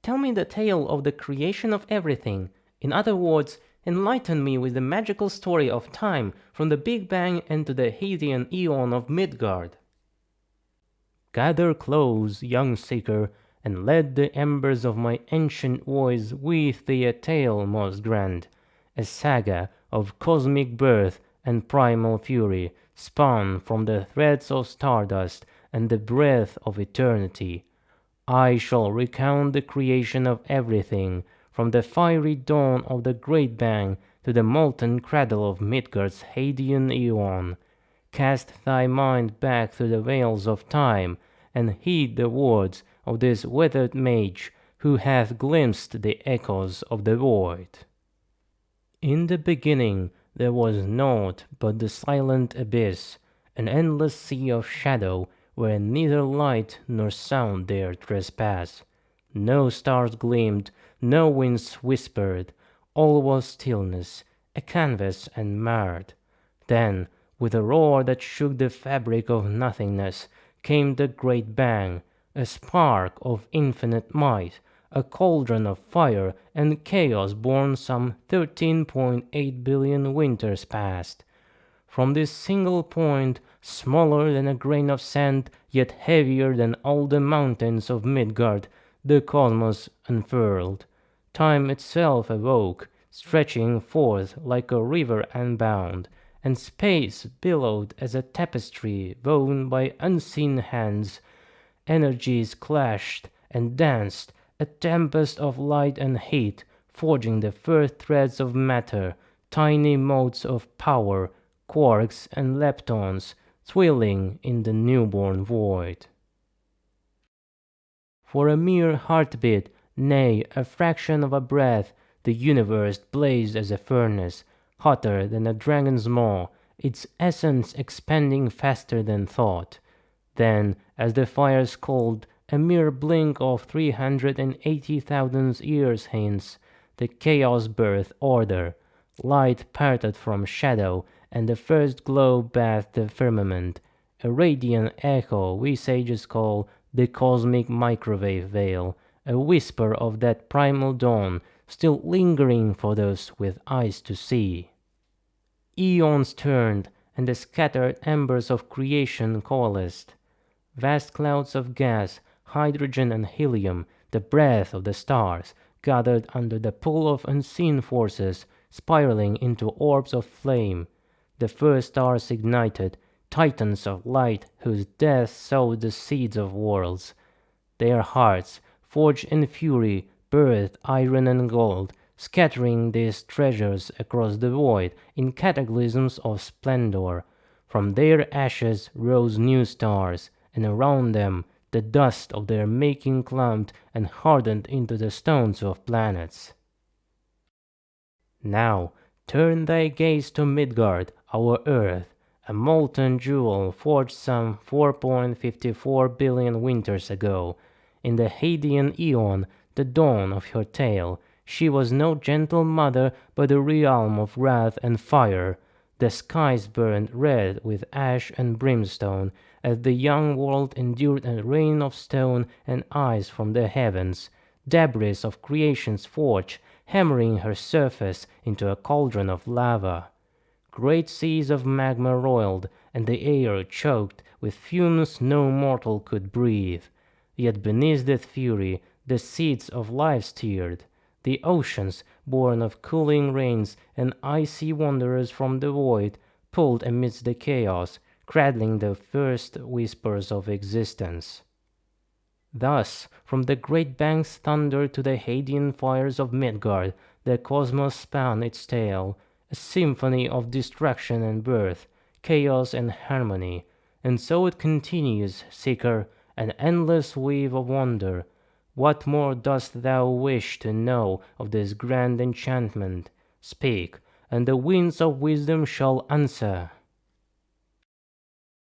tell me the tale of the creation of everything. In other words, enlighten me with the magical story of time from the Big Bang into the Hadean Eon of Midgard. Gather close, young seeker, and let the embers of my ancient voice weave thee a tale most grand, a saga of cosmic birth and primal fury, spun from the threads of stardust and the breath of eternity. I shall recount the creation of everything, from the fiery dawn of the Great Bang to the molten cradle of Midgard's Hadean Eon. Cast thy mind back through the veils of time, and heed the words of this withered mage who hath glimpsed the echoes of the void. In the beginning there was naught but the silent abyss, an endless sea of shadow where neither light nor sound dared trespass. No stars gleamed, no winds whispered, all was stillness, a canvas and marred. Then, with a roar that shook the fabric of nothingness, came the great bang, a spark of infinite might, a cauldron of fire and chaos born some 13.8 billion winters past. From this single point, smaller than a grain of sand, yet heavier than all the mountains of Midgard, the cosmos unfurled. Time itself awoke, stretching forth like a river unbound, and space billowed as a tapestry woven by unseen hands. Energies clashed and danced, a tempest of light and heat, forging the first threads of matter, tiny motes of power, quarks and leptons, thrilling in the newborn void. For a mere heartbeat, nay, a fraction of a breath, the universe blazed as a furnace, hotter than a dragon's maw, its essence expanding faster than thought. Then, as the fires cooled, a mere blink of 380,000 years hence, the chaos birthed order. Light parted from shadow, and the first glow bathed the firmament. A radiant echo we sages call the cosmic microwave veil, a whisper of that primal dawn, still lingering for those with eyes to see. Eons turned, and the scattered embers of creation coalesced. Vast clouds of gas, hydrogen and helium, the breath of the stars, gathered under the pull of unseen forces, spiraling into orbs of flame. The first stars ignited, titans of light whose death sowed the seeds of worlds. Their hearts, forged in fury, birthed iron and gold, scattering these treasures across the void in cataclysms of splendor. From their ashes rose new stars, and around them the dust of their making clumped and hardened into the stones of planets. Now turn thy gaze to Midgard, our earth, a molten jewel forged some 4.54 billion winters ago. In the Hadean Eon, the dawn of her tale, she was no gentle mother but a realm of wrath and fire. The skies burned red with ash and brimstone, as the young world endured a rain of stone and ice from the heavens, debris of creation's forge, hammering her surface into a cauldron of lava. Great seas of magma roiled, and the air choked with fumes no mortal could breathe. Yet beneath that fury the seeds of life stirred. The oceans, born of cooling rains and icy wanderers from the void, pulled amidst the chaos, cradling the first whispers of existence. Thus, from the great bang's thunder to the Hadean fires of Midgard, the cosmos span its tale, a symphony of destruction and birth, chaos and harmony, and so it continues, seeker, an endless weave of wonder. What more dost thou wish to know of this grand enchantment? Speak, and the winds of wisdom shall answer.